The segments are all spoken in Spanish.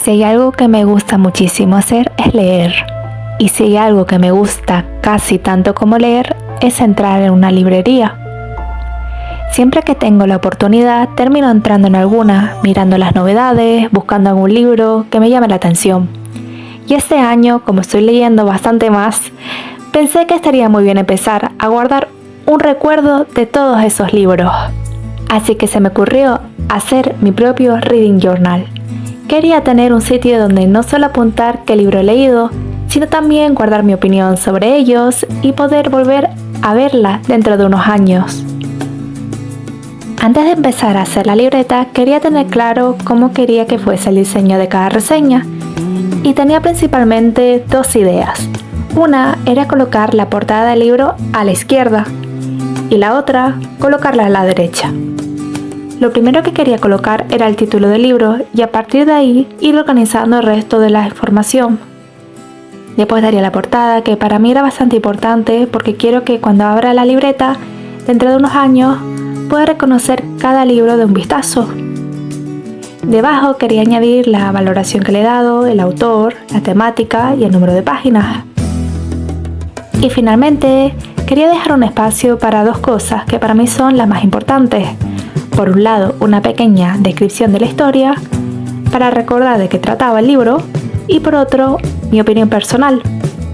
Si hay algo que me gusta muchísimo hacer es leer. Y si hay algo que me gusta casi tanto como leer es entrar en una librería. Siempre que tengo la oportunidad termino entrando en alguna, mirando las novedades, buscando algún libro que me llame la atención. Y este año, como estoy leyendo bastante más, pensé que estaría muy bien empezar a guardar un recuerdo de todos esos libros. Así que se me ocurrió hacer mi propio Reading Journal. Quería tener un sitio donde no solo apuntar qué libro he leído, sino también guardar mi opinión sobre ellos y poder volver a verla dentro de unos años. Antes de empezar a hacer la libreta, quería tener claro cómo quería que fuese el diseño de cada reseña, y tenía principalmente dos ideas. Una era colocar la portada del libro a la izquierda, y la otra, colocarla a la derecha. Lo primero que quería colocar era el título del libro y a partir de ahí ir organizando el resto de la información. Después daría la portada, que para mí era bastante importante porque quiero que cuando abra la libreta, dentro de unos años, pueda reconocer cada libro de un vistazo. Debajo quería añadir la valoración que le he dado, el autor, la temática y el número de páginas. Y finalmente, quería dejar un espacio para dos cosas que para mí son las más importantes. Por un lado, una pequeña descripción de la historia, para recordar de qué trataba el libro, y por otro, mi opinión personal.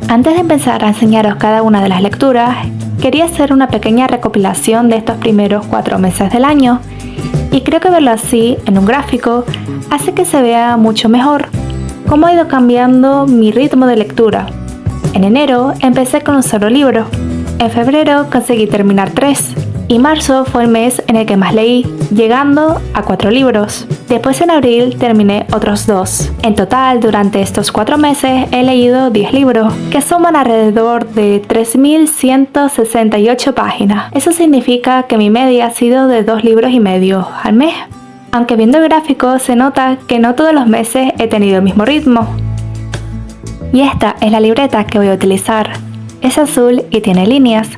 Antes de empezar a enseñaros cada una de las lecturas, quería hacer una pequeña recopilación de estos primeros 4 meses del año, y creo que verlo así, en un gráfico, hace que se vea mucho mejor cómo ha ido cambiando mi ritmo de lectura. En enero empecé con un solo libro, en febrero conseguí terminar 3, y marzo fue el mes en el que más leí, llegando a 4 libros. Después en abril terminé otros 2. En total, durante estos 4 meses he leído 10 libros, que suman alrededor de 3.168 páginas. Eso significa que mi media ha sido de 2 libros y medio al mes. Aunque viendo el gráfico se nota que no todos los meses he tenido el mismo ritmo. Y esta es la libreta que voy a utilizar. Es azul y tiene líneas,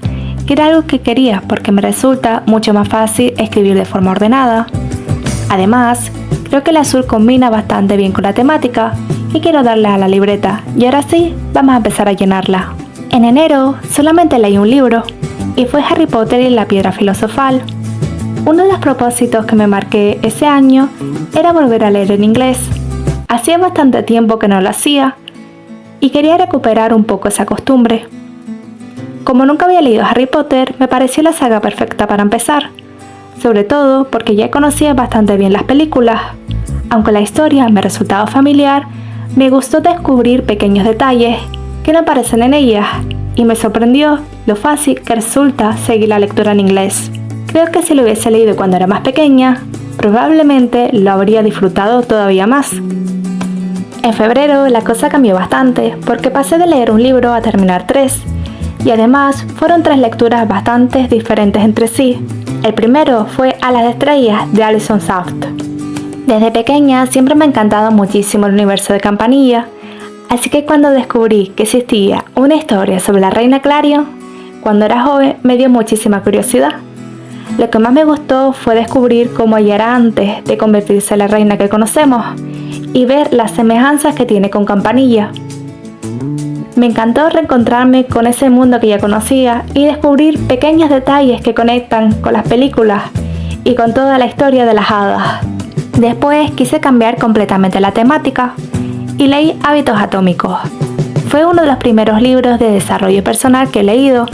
que era algo que quería porque me resulta mucho más fácil escribir de forma ordenada. Además, creo que el azul combina bastante bien con la temática y quiero darle a la libreta. Y ahora sí, vamos a empezar a llenarla. En enero solamente leí un libro y fue Harry Potter y la Piedra Filosofal. Uno de los propósitos que me marqué ese año era volver a leer en inglés. Hacía bastante tiempo que no lo hacía y quería recuperar un poco esa costumbre. Como nunca había leído Harry Potter, me pareció la saga perfecta para empezar, sobre todo porque ya conocía bastante bien las películas. Aunque la historia me resultaba familiar, me gustó descubrir pequeños detalles que no aparecen en ellas y me sorprendió lo fácil que resulta seguir la lectura en inglés. Creo que si lo hubiese leído cuando era más pequeña, probablemente lo habría disfrutado todavía más. En febrero la cosa cambió bastante porque pasé de leer un libro a terminar 3. Y además fueron 3 lecturas bastante diferentes entre sí. El primero fue A las estrellas de Alison Safft. Desde pequeña siempre me ha encantado muchísimo el universo de Campanilla, así que cuando descubrí que existía una historia sobre la reina Clarion, cuando era joven me dio muchísima curiosidad. Lo que más me gustó fue descubrir cómo ella era antes de convertirse en la reina que conocemos y ver las semejanzas que tiene con Campanilla. Me encantó reencontrarme con ese mundo que ya conocía y descubrir pequeños detalles que conectan con las películas y con toda la historia de las hadas. Después quise cambiar completamente la temática y leí Hábitos Atómicos. Fue uno de los primeros libros de desarrollo personal que he leído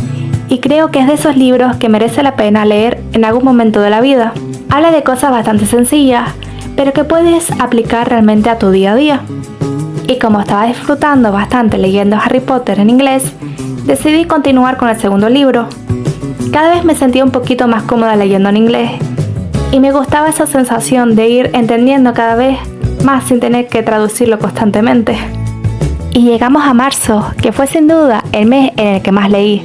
y creo que es de esos libros que merece la pena leer en algún momento de la vida. Habla de cosas bastante sencillas, pero que puedes aplicar realmente a tu día a día. Y como estaba disfrutando bastante leyendo Harry Potter en inglés, decidí continuar con el segundo libro. Cada vez me sentía un poquito más cómoda leyendo en inglés y me gustaba esa sensación de ir entendiendo cada vez más sin tener que traducirlo constantemente. Y llegamos a marzo, que fue sin duda el mes en el que más leí.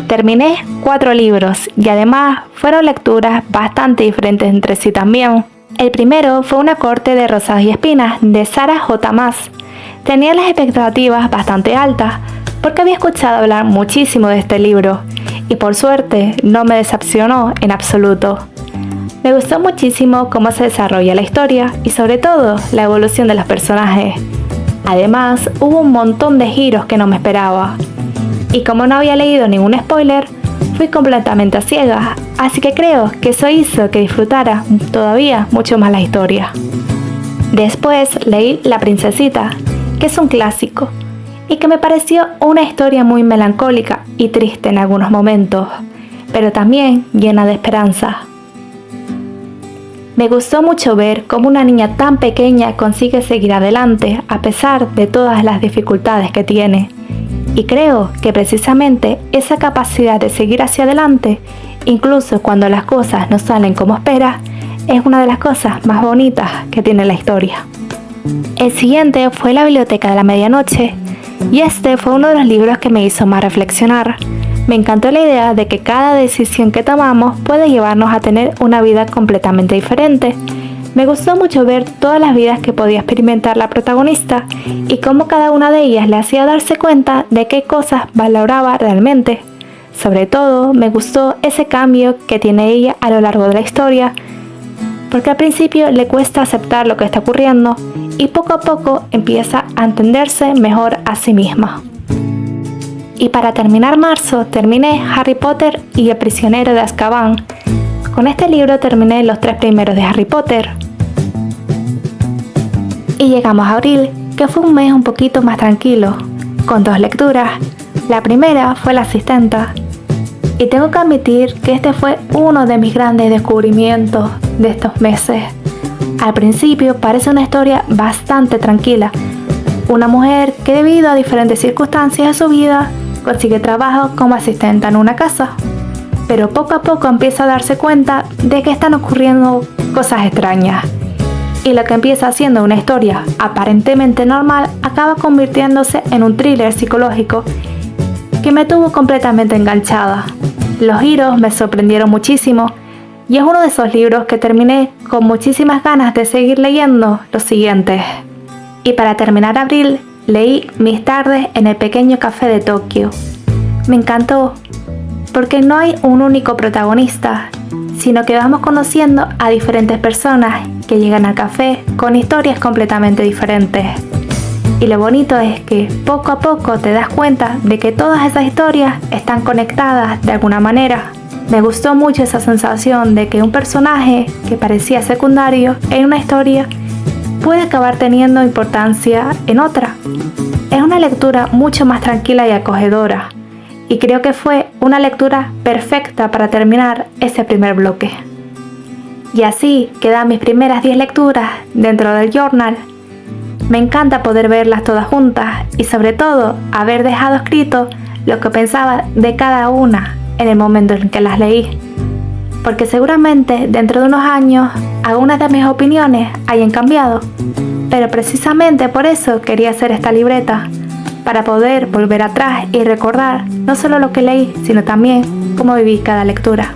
Terminé 4 libros y además fueron lecturas bastante diferentes entre sí también. El primero fue Una corte de rosas y espinas de Sarah J. Maas. Tenía las expectativas bastante altas porque había escuchado hablar muchísimo de este libro y por suerte no me decepcionó en absoluto. Me gustó muchísimo cómo se desarrolla la historia y sobre todo la evolución de los personajes. Además, hubo un montón de giros que no me esperaba. Y como no había leído ningún spoiler, fui completamente a ciegas, así que creo que eso hizo que disfrutara todavía mucho más la historia. Después leí La Princesita, que es un clásico, y que me pareció una historia muy melancólica y triste en algunos momentos, pero también llena de esperanza. Me gustó mucho ver cómo una niña tan pequeña consigue seguir adelante a pesar de todas las dificultades que tiene. Y creo que precisamente esa capacidad de seguir hacia adelante, incluso cuando las cosas no salen como esperas, es una de las cosas más bonitas que tiene la historia. El siguiente fue La Biblioteca de la Medianoche, y este fue uno de los libros que me hizo más reflexionar. Me encantó la idea de que cada decisión que tomamos puede llevarnos a tener una vida completamente diferente. Me gustó mucho ver todas las vidas que podía experimentar la protagonista y cómo cada una de ellas le hacía darse cuenta de qué cosas valoraba realmente. Sobre todo, me gustó ese cambio que tiene ella a lo largo de la historia, porque al principio le cuesta aceptar lo que está ocurriendo y poco a poco empieza a entenderse mejor a sí misma. Y para terminar marzo, terminé Harry Potter y el prisionero de Azkaban. Con este libro terminé los 3 primeros de Harry Potter. Y llegamos a abril, que fue un mes un poquito más tranquilo, con 2 lecturas. La primera fue La Asistenta. Y tengo que admitir que este fue uno de mis grandes descubrimientos de estos meses. Al principio parece una historia bastante tranquila. Una mujer que debido a diferentes circunstancias de su vida consigue trabajo como asistenta en una casa. Pero poco a poco empieza a darse cuenta de que están ocurriendo cosas extrañas. Y lo que empieza siendo una historia aparentemente normal acaba convirtiéndose en un thriller psicológico que me tuvo completamente enganchada. Los giros me sorprendieron muchísimo y es uno de esos libros que terminé con muchísimas ganas de seguir leyendo los siguientes. Y para terminar abril, leí Mis tardes en el pequeño café de Tokio. Me encantó porque no hay un único protagonista, sino que vamos conociendo a diferentes personas que llegan al café con historias completamente diferentes. Y lo bonito es que poco a poco te das cuenta de que todas esas historias están conectadas de alguna manera. Me gustó mucho esa sensación de que un personaje que parecía secundario en una historia puede acabar teniendo importancia en otra. Es una lectura mucho más tranquila y acogedora, y creo que fue una lectura perfecta para terminar ese primer bloque. Y así quedan mis primeras 10 lecturas dentro del journal. Me encanta poder verlas todas juntas y sobre todo haber dejado escrito lo que pensaba de cada una en el momento en que las leí. Porque seguramente dentro de unos años algunas de mis opiniones hayan cambiado, pero precisamente por eso quería hacer esta libreta, para poder volver atrás y recordar no solo lo que leí, sino también cómo viví cada lectura.